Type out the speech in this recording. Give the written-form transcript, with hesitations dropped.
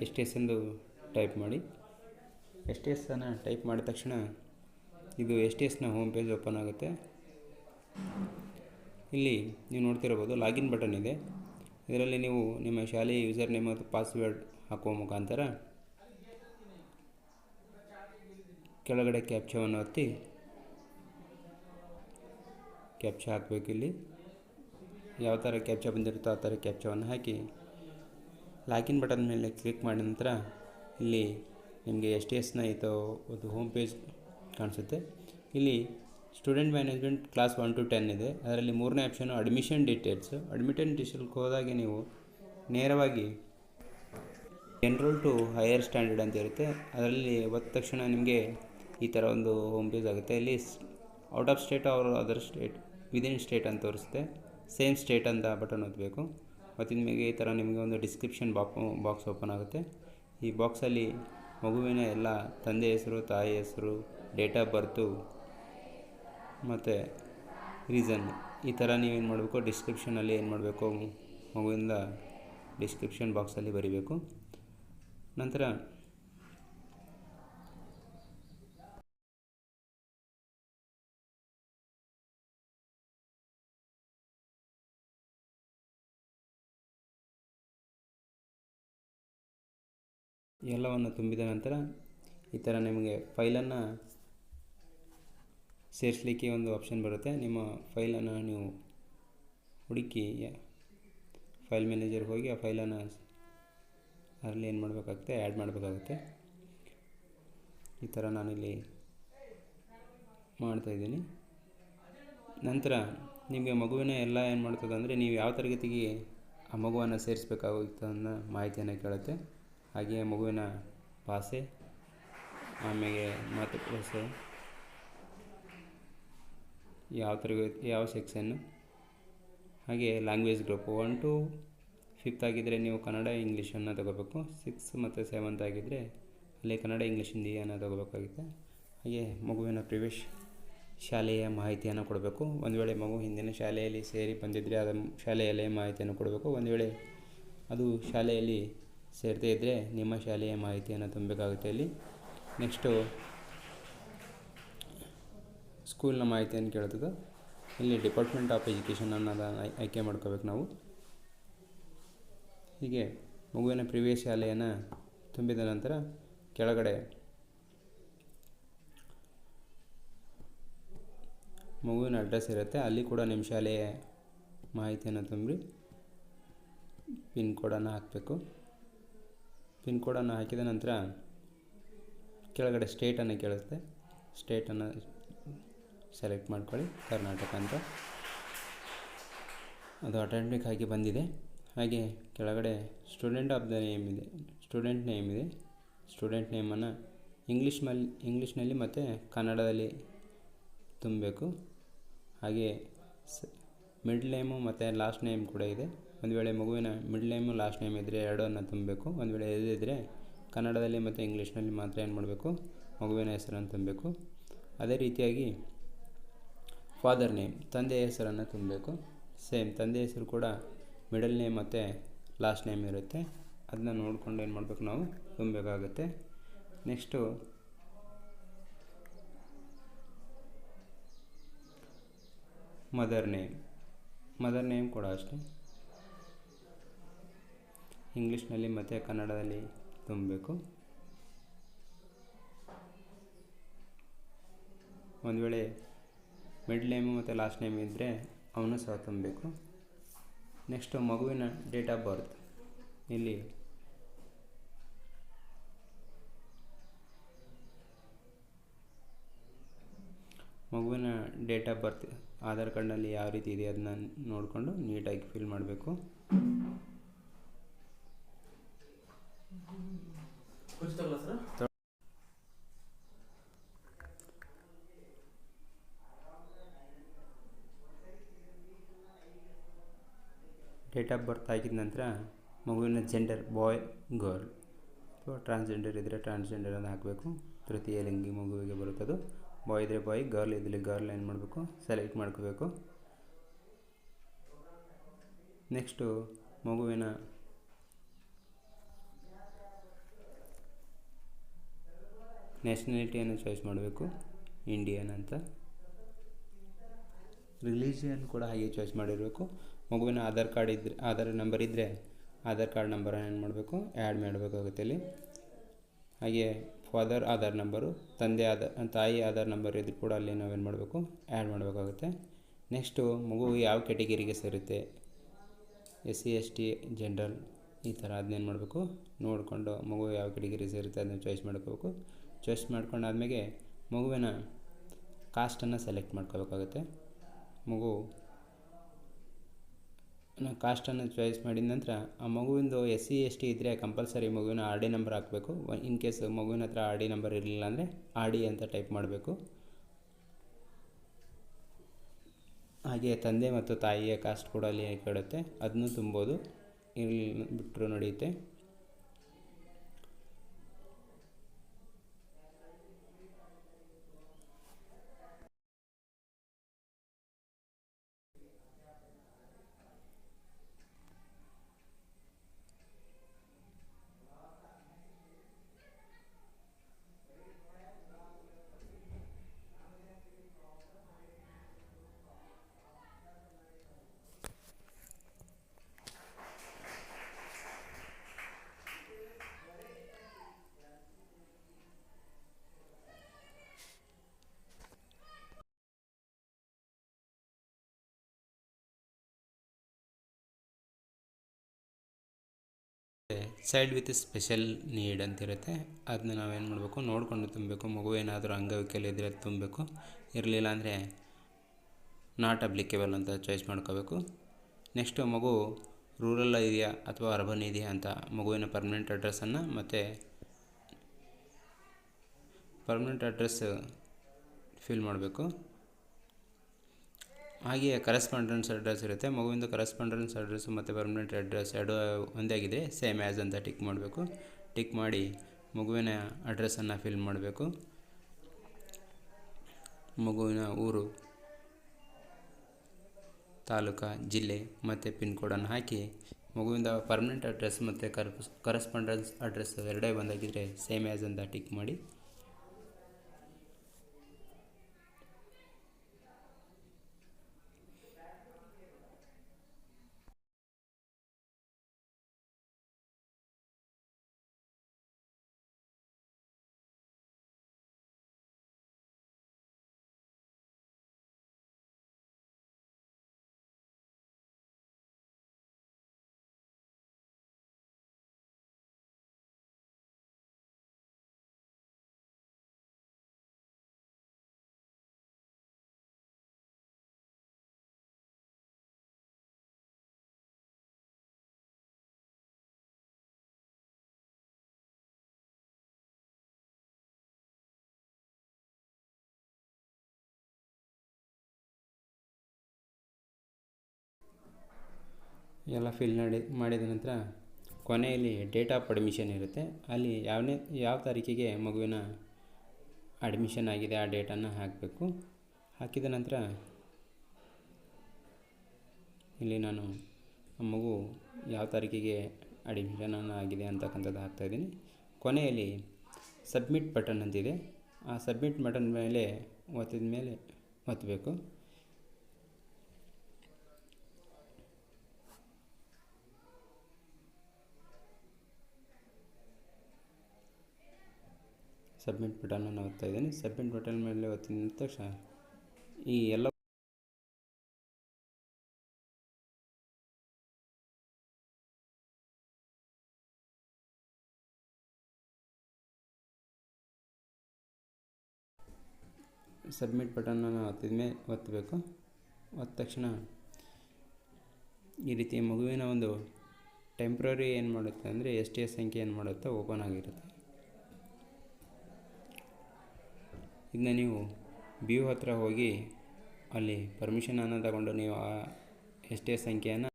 S T S ಎಂದು type ಮಾಡಿ. S T ಎಸ್ಸನ್ನು type ಮಾಡಿದ ತಕ್ಷಣ ಇದು ಎಸ್ ಟಿ ಎಸ್ನ ಹೋಮ್ ಪೇಜ್ ಓಪನ್ ಆಗುತ್ತೆ. ಇಲ್ಲಿ ನೀವು ನೋಡ್ತಿರ್ಬೋದು ಲಾಗಿನ್ ಬಟನ್ ಇದೆ. ಇದರಲ್ಲಿ ನೀವು ನಿಮ್ಮ ಶಾಲೆಯ ಯೂಸರ್ ನೇಮ್ ಮತ್ತು ಪಾಸ್ವರ್ಡ್ ಹಾಕುವ ಮುಖಾಂತರ ಕೆಳಗಡೆ ಕ್ಯಾಪ್ಚಾವನ್ನು ಒತ್ತಿ ಕ್ಯಾಪ್ಚಾ ಹಾಕಬೇಕು. ಇಲ್ಲಿ ಯಾವ ಥರ ಕ್ಯಾಪ್ಚಾ ಬಂದಿರುತ್ತೋ ಆ ಥರ ಕ್ಯಾಪ್ಚಾವನ್ನು ಹಾಕಿ ಲಾಗಿನ್ ಬಟನ್ ಮೇಲೆ ಕ್ಲಿಕ್ ಮಾಡಿದ ನಂತರ ಇಲ್ಲಿ ನಿಮಗೆ ಎಸ್ ಟಿ ಎಸ್ನ ಒಂದು ಹೋಮ್ ಪೇಜ್ ಕಾಣಿಸುತ್ತೆ. ಇಲ್ಲಿ ಸ್ಟೂಡೆಂಟ್ ಮ್ಯಾನೇಜ್ಮೆಂಟ್ ಕ್ಲಾಸ್ 1 to 10 ಇದೆ. ಅದರಲ್ಲಿ 3ನೇ ಆಪ್ಷನು ಅಡ್ಮಿಷನ್ ಡೀಟೇಲ್ಸು. ಅಡ್ಮಿಷನ್ ಡೀಟೇಲ್ಸ್ಗೆ ಹೋದಾಗೆ ನೀವು ನೇರವಾಗಿ ಎನ್ರೋಲ್ ಟು ಹೈಯರ್ ಸ್ಟ್ಯಾಂಡರ್ಡ್ ಅಂತ ಇರುತ್ತೆ. ಅದರಲ್ಲಿ ಒತ್ತ ತಕ್ಷಣ ನಿಮಗೆ ಈ ಥರ ಒಂದು ಹೋಮ್ ಪೇಜ್ ಆಗುತ್ತೆ. ಇಲ್ಲಿ out of state or other state, within state ಅಂತ ತೋರಿಸುತ್ತೆ. ಸೇಮ್ ಸ್ಟೇಟ್ ಅಂತ ಬಟನ್ ಒತ್ತಬೇಕು. ಮತ್ತು ನಿಮಗೆ ಈ ಥರ ನಿಮಗೆ ಒಂದು ಡಿಸ್ಕ್ರಿಪ್ಷನ್ ಬಾಕ್ಸ್ ಓಪನ್ ಆಗುತ್ತೆ. ಈ ಬಾಕ್ಸಲ್ಲಿ ಮಗುವಿನ ಎಲ್ಲ ತಂದೆ ಹೆಸರು, ತಾಯಿ ಹೆಸರು, ಡೇಟ್ ಆಫ್ ಬರ್ತು ಮತ್ತು ರೀಸನ್ ಈ ಥರ ನೀವೇನು ಮಾಡಬೇಕು, ಡಿಸ್ಕ್ರಿಪ್ಷನಲ್ಲಿ ಏನು ಮಾಡಬೇಕು, ಮಗುವಿಂದ ಡಿಸ್ಕ್ರಿಪ್ಷನ್ ಬಾಕ್ಸಲ್ಲಿ ಬರೀಬೇಕು. ನಂತರ ಎಲ್ಲವನ್ನು ತುಂಬಿದ ನಂತರ ಈ ಥರ ನಿಮಗೆ ಫೈಲನ್ನು ಸೇರಿಸಲಿಕ್ಕೆ ಒಂದು ಆಪ್ಷನ್ ಬರುತ್ತೆ. ನಿಮ್ಮ ಫೈಲನ್ನು ನೀವು ಹುಡುಕಿ ಫೈಲ್ ಮ್ಯಾನೇಜರ್ಗೆ ಹೋಗಿ ಆ ಫೈಲನ್ನು ಅದರಲ್ಲಿ ಏನು ಮಾಡಬೇಕಾಗುತ್ತೆ, ಆ್ಯಡ್ ಮಾಡಬೇಕಾಗುತ್ತೆ. ಈ ಥರ ನಾನಿಲ್ಲಿ ಮಾಡ್ತಾಯಿದ್ದೀನಿ. ನಂತರ ನಿಮಗೆ ಮಗುವಿನ ಎಲ್ಲ ಏನು ಮಾಡ್ತದೆ ಅಂದರೆ ನೀವು ಯಾವ ತರಗತಿಗೆ ಆ ಮಗುವನ್ನು ಸೇರಿಸಬೇಕಾಗುತ್ತೆ ಅನ್ನೋ ಮಾಹಿತಿಯನ್ನು ಕೇಳುತ್ತೆ. ಹಾಗೆಯೇ ಮಗುವಿನ ಭಾಷೆ, ಆಮೇಲೆ ಮಾತೃಭಾಷೆ, ಯಾವ ತರಗತಿ, ಯಾವ ಸೆಕ್ಷನ್ನು, ಹಾಗೆ ಲ್ಯಾಂಗ್ವೇಜ್ ಗ್ರೂಪು 1 to 5th ಆಗಿದ್ದರೆ ನೀವು ಕನ್ನಡ ಇಂಗ್ಲೀಷನ್ನು ತಗೋಬೇಕು. 6 ಮತ್ತು 7th ಆಗಿದ್ದರೆ ಅಲ್ಲಿ ಕನ್ನಡ ಇಂಗ್ಲೀಷ್ ಹಿಂದಿಯನ್ನು ತಗೋಬೇಕಾಗುತ್ತೆ. ಹಾಗೆ ಮಗುವಿನ ಪ್ರಿವಿಯಸ್ ಶಾಲೆಯ ಮಾಹಿತಿಯನ್ನು ಕೊಡಬೇಕು. ಒಂದು ವೇಳೆ ಮಗು ಹಿಂದಿನ ಶಾಲೆಯಲ್ಲಿ ಸೇರಿ ಬಂದಿದ್ದರೆ ಅದರ ಶಾಲೆಯಲ್ಲೇ ಮಾಹಿತಿಯನ್ನು ಕೊಡಬೇಕು. ಒಂದು ವೇಳೆ ಅದು ಶಾಲೆಯಲ್ಲಿ ಸೇರದೇ ಇದ್ದರೆ ನಿಮ್ಮ ಶಾಲೆಯ ಮಾಹಿತಿಯನ್ನು ತುಂಬಬೇಕಾಗುತ್ತೆ. ಇಲ್ಲಿ ನೆಕ್ಸ್ಟು ಸ್ಕೂಲ್ನ ಮಾಹಿತಿಯನ್ನು ಕೇಳ್ತದೆ. ಇಲ್ಲಿ ಡಿಪಾರ್ಟ್ಮೆಂಟ್ ಆಫ್ ಎಜುಕೇಷನ್ ಅನ್ನೋದನ್ನು ಆಯ್ಕೆ ಮಾಡ್ಕೋಬೇಕು ನಾವು. ಹೀಗೆ ಮಗುವಿನ ಪ್ರಿವಿಯಸ್ ಶಾಲೆಯನ್ನು ತುಂಬಿದ ನಂತರ ಕೆಳಗಡೆ ಮಗುವಿನ ಅಡ್ರೆಸ್ ಇರುತ್ತೆ. ಅಲ್ಲಿ ಕೂಡ ನಿಮ್ಮ ಶಾಲೆಯ ಮಾಹಿತಿಯನ್ನು ತುಂಬಿ ಪಿನ್ ಕೋಡನ್ನು ಹಾಕಬೇಕು. ಪಿನ್ ಕೋಡನ್ನು ಹಾಕಿದ ನಂತರ ಕೆಳಗಡೆ ಸ್ಟೇಟನ್ನು ಕೇಳುತ್ತೆ. ಸ್ಟೇಟನ್ನು ಸೆಲೆಕ್ಟ್ ಮಾಡ್ಕೊಳ್ಳಿ, ಕರ್ನಾಟಕ ಅಂತ. ಅದು ಆಟೋಮೆಟಿಕ್ ಆಗಿ ಬಂದಿದೆ. ಹಾಗೆ ಕೆಳಗಡೆ ಸ್ಟೂಡೆಂಟ್ ಆಫ್ ದ ನೇಮ್ ಇದೆ, ಸ್ಟೂಡೆಂಟ್ ನೇಮ್ ಇದೆ. ಸ್ಟೂಡೆಂಟ್ ನೇಮನ್ನು ಇಂಗ್ಲೀಷ್ನಲ್ಲಿ ಮತ್ತು ಕನ್ನಡದಲ್ಲಿ ತುಂಬಬೇಕು. ಹಾಗೆ ಮಿಡ್ಲ್ ನೇಮು ಮತ್ತು ಲಾಸ್ಟ್ ನೇಮ್ ಕೂಡ ಇದೆ. ಒಂದು ವೇಳೆ ಮಗುವಿನ ಮಿಡ್ಲ್ ನೇಮು ಲಾಸ್ಟ್ ನೇಮ್ ಇದ್ದರೆ ಎರಡನ್ನು ತುಂಬಬೇಕು. ಒಂದು ವೇಳೆ ಇದ್ದರೆ ಕನ್ನಡದಲ್ಲಿ ಮತ್ತು ಇಂಗ್ಲೀಷ್ನಲ್ಲಿ ಮಾತ್ರ ಏನು ಮಾಡಬೇಕು, ಮಗುವಿನ ಹೆಸರನ್ನು ತುಂಬಬೇಕು. ಅದೇ ರೀತಿಯಾಗಿ ಫಾದರ್ ನೇಮ್, ತಂದೆಯ ಹೆಸರನ್ನು ತುಂಬಬೇಕು. ಸೇಮ್ ತಂದೆ ಹೆಸರು ಕೂಡ ಮಿಡಲ್ ನೇಮ್ ಮತ್ತು ಲಾಸ್ಟ್ ನೇಮ್ ಇರುತ್ತೆ. ಅದನ್ನ ನೋಡಿಕೊಂಡು ಏನು ಮಾಡಬೇಕು, ನಾವು ತುಂಬಬೇಕಾಗುತ್ತೆ. ನೆಕ್ಸ್ಟು ಮದರ್ ನೇಮ್ ಕೂಡ ಅಷ್ಟೇ ಇಂಗ್ಲೀಷ್ನಲ್ಲಿ ಮತ್ತು ಕನ್ನಡದಲ್ಲಿ ತುಂಬಬೇಕು. ಒಂದು ವೇಳೆ ಮಿಡ್ಲ್ ನೇಮು ಮತ್ತು ಲಾಸ್ಟ್ ನೇಮ್ ಇದ್ದರೆ ಅವನು ಸಹ ತುಂಬಬೇಕು. ನೆಕ್ಸ್ಟು ಮಗುವಿನ ಡೇಟ್ ಆಫ್ ಬರ್ತ್. ಇಲ್ಲಿ ಮಗುವಿನ ಡೇಟ್ ಆಫ್ ಬರ್ತ್ ಆಧಾರ್ ಕಾರ್ಡ್ನಲ್ಲಿ ಯಾವ ರೀತಿ ಇದೆ ಅದನ್ನ ನೋಡಿಕೊಂಡು ನೀಟಾಗಿ ಫಿಲ್ ಮಾಡಬೇಕು. ಡೇಟ್ ಆಫ್ ಬರ್ತ್ ಆಗಿದ ನಂತರ ಮಗುವಿನ ಜೆಂಡರ್ ಬಾಯ್, ಗರ್ಲ್ ಅಥವಾ ಟ್ರಾನ್ಸ್ಜೆಂಡರ್ ಇದ್ದರೆ ಟ್ರಾನ್ಸ್ಜೆಂಡರ್ ಅಂತ ಹಾಕಬೇಕು. ತೃತೀಯ ಲಿಂಗಿ ಮಗುವಿಗೆ ಬರುತ್ತದು. ಬಾಯ್ ಇದ್ದರೆ ಬಾಯ್, ಗರ್ಲ್ ಇದ್ದರೆ ಗರ್ಲ್ ಏನು ಮಾಡಬೇಕು, ಸೆಲೆಕ್ಟ್ ಮಾಡ್ಕೋಬೇಕು. ನೆಕ್ಸ್ಟು ಮಗುವಿನ ನ್ಯಾಷನಾಲಿಟಿಯನ್ನು ಚಾಯ್ಸ್ ಮಾಡಬೇಕು, ಇಂಡಿಯನ್ ಅಂತ. ರಿಲಿಜಿಯನ್ ಕೂಡ ಹಾಗೆ ಚಾಯ್ಸ್ ಮಾಡಿರಬೇಕು. ಮಗುವಿನ ಆಧಾರ್ ನಂಬರ್ ಇದ್ದರೆ ಆಧಾರ್ ಕಾರ್ಡ್ ನಂಬರನ್ನು ಏನು ಮಾಡಬೇಕು, ಆ್ಯಡ್ ಮಾಡಬೇಕಾಗುತ್ತೆ ಇಲ್ಲಿ. ಹಾಗೆ ಫಾದರ್ ಆಧಾರ್ ನಂಬರು, ತಾಯಿ ಆಧಾರ್ ನಂಬರ್ ಇದ್ದರೂ ಕೂಡ ಅಲ್ಲಿ ನಾವೇನು ಮಾಡಬೇಕು, ಆ್ಯಡ್ ಮಾಡಬೇಕಾಗುತ್ತೆ. ನೆಕ್ಸ್ಟು ಮಗು ಯಾವ ಕ್ಯಾಟಗಿರಿಗೆ ಸೇರುತ್ತೆ, SC ST ಜನರಲ್ ಈ ಥರ ಅದನ್ನೇನು ಮಾಡಬೇಕು ನೋಡಿಕೊಂಡು ಮಗು ಯಾವ ಕ್ಯಾಟಗಿರಿ ಸೇರುತ್ತೆ ಅದನ್ನು ಚಾಯ್ಸ್ ಮಾಡ್ಕೋಬೇಕು. ಚಾಯ್ಸ್ ಮಾಡ್ಕೊಂಡಾದ್ಮೇಲೆ ಮಗುವಿನ ಕಾಸ್ಟನ್ನು ಸೆಲೆಕ್ಟ್ ಮಾಡ್ಕೋಬೇಕಾಗುತ್ತೆ. ಮಗು ಕಾಸ್ಟನ್ನು ಚಾಯ್ಸ್ ಮಾಡಿದ ನಂತರ ಆ ಮಗುವಿಂದು SC ST ಇದ್ದರೆ ಕಂಪಲ್ಸರಿ ಮಗುವಿನ RD ನಂಬರ್ ಹಾಕಬೇಕು. ಇನ್ ಕೇಸ್ ಮಗುವಿನ ಹತ್ರ RD ನಂಬರ್ ಇರಲಿಲ್ಲ ಅಂದರೆ RD ಅಂತ ಟೈಪ್ ಮಾಡಬೇಕು. ಹಾಗೆ ತಂದೆ ಮತ್ತು ತಾಯಿಯ ಕಾಸ್ಟ್ ಕೂಡ ಅಲ್ಲಿ ಕೇಳುತ್ತೆ, ಅದನ್ನು ತುಂಬೋದು, ಇಲ್ಲಿ ಬಿಟ್ಟರು ನಡೆಯುತ್ತೆ. ಚೈಲ್ಡ್ ವಿತ್ ಸ್ಪೆಷಲ್ ನೀಡ್ ಅಂತಿರುತ್ತೆ, ಅದನ್ನ ನಾವೇನು ಮಾಡಬೇಕು ನೋಡಿಕೊಂಡು ತುಂಬಬೇಕು. ಮಗು ಏನಾದರೂ ಅಂಗವಿಕಲ ಇದ್ದರೆ ಅದು ತುಂಬಬೇಕು, ಇರಲಿಲ್ಲ ಅಂದರೆ ನಾಟ್ ಅಪ್ಲಿಕೇಬಲ್ ಅಂತ ಚಾಯ್ಸ್ ಮಾಡ್ಕೋಬೇಕು. ನೆಕ್ಸ್ಟು ಮಗು ರೂರಲ್ ಇದೆಯಾ ಅಥವಾ ಅರ್ಬನ್ ಇದೆಯಾ ಅಂತ ಮಗುವಿನ ಪರ್ಮನೆಂಟ್ ಅಡ್ರೆಸ್ಸನ್ನು ಮತ್ತು ಪರ್ಮನೆಂಟ್ ಅಡ್ರೆಸ್ ಫಿಲ್ ಮಾಡಬೇಕು. ಹಾಗೆಯೇ ಕರೆಸ್ಪಾಂಡೆನ್ಸ್ ಅಡ್ರೆಸ್ ಇರುತ್ತೆ, ಮಗುವಿಂದು ಕರೆಸ್ಪಾಂಡೆನ್ಸ್ ಅಡ್ರೆಸ್ಸು ಮತ್ತು ಪರ್ಮನೆಂಟ್ ಅಡ್ರೆಸ್ ಎರಡು ಒಂದೇ ಆಗಿದೆ, ಸೇಮ್ ಆ್ಯಸ್ ಅಂತ ಟಿಕ್ ಮಾಡಬೇಕು. ಟಿಕ್ ಮಾಡಿ ಮಗುವಿನ ಅಡ್ರೆಸ್ಸನ್ನು ಫಿಲ್ ಮಾಡಬೇಕು. ಮಗುವಿನ ಊರು, ತಾಲೂಕು, ಜಿಲ್ಲೆ ಮತ್ತು ಪಿನ್ ಕೋಡನ್ನು ಹಾಕಿ ಮಗುವಿನ ಪರ್ಮನೆಂಟ್ ಅಡ್ರೆಸ್ ಮತ್ತು ಕರೆಸ್ಪಾಂಡೆನ್ಸ್ ಅಡ್ರೆಸ್ ಎರಡೇ ಬಂದಾಗಿದ್ದರೆ ಸೇಮ್ ಆ್ಯಸ್ ಅಂತ ಟಿಕ್ ಮಾಡಿ. ಎಲ್ಲ ಫಿಲ್ ಮಾಡಿದ ನಂತರ ಕೊನೆಯಲ್ಲಿ ಡೇಟ್ ಆಫ್ ಅಡ್ಮಿಷನ್ ಇರುತ್ತೆ, ಅಲ್ಲಿ ಯಾವ ತಾರೀಕಿಗೆ ಮಗುವಿನ ಅಡ್ಮಿಷನ್ ಆಗಿದೆ ಆ ಡೇಟನ್ನು ಹಾಕಬೇಕು. ಹಾಕಿದ ನಂತರ ಇಲ್ಲಿ ನಾನು ಮಗು ಯಾವ ತಾರೀಕಿಗೆ ಅಡ್ಮಿಷನನ್ನು ಆಗಿದೆ ಅಂತಕ್ಕಂಥದ್ದು ಹಾಕ್ತಾಯಿದ್ದೀನಿ. ಕೊನೆಯಲ್ಲಿ ಸಬ್ಮಿಟ್ ಬಟನ್ ಅಂತಿದೆ, ಆ ಸಬ್ಮಿಟ್ ಬಟನ್ ಮೇಲೆ ಒತ್ತಬೇಕು. ಸಬ್ಮಿಟ್ ಬಟನನ್ನು ಒತ್ತಾ ಇದ್ದೀನಿ. ಸಬ್ಮಿಟ್ ಬಟನ್ ಮೇಲೆ ಒತ್ತಿದ ತಕ್ಷಣ ಈ ಎಲ್ಲ ಸಬ್ಮಿಟ್ ಬಟನನ್ನು ಒತ್ತಬೇಕು. ಒತ್ತ ತಕ್ಷಣ ಈ ರೀತಿ ಮಗುವಿನ ಒಂದು ಟೆಂಪ್ರರಿ ಏನು ಮಾಡುತ್ತೆ ಅಂದರೆ STS ಸಂಖ್ಯೆ ಏನು ಮಾಡುತ್ತೆ ಓಪನ್ ಆಗಿರುತ್ತೆ. ಇದನ್ನ ನೀವು BO ಹತ್ರ ಹೋಗಿ ಅಲ್ಲಿ ಪರ್ಮಿಷನನ್ನು ತಗೊಂಡು ನೀವು ಆ STS ಸಂಖ್ಯೆಯನ್ನು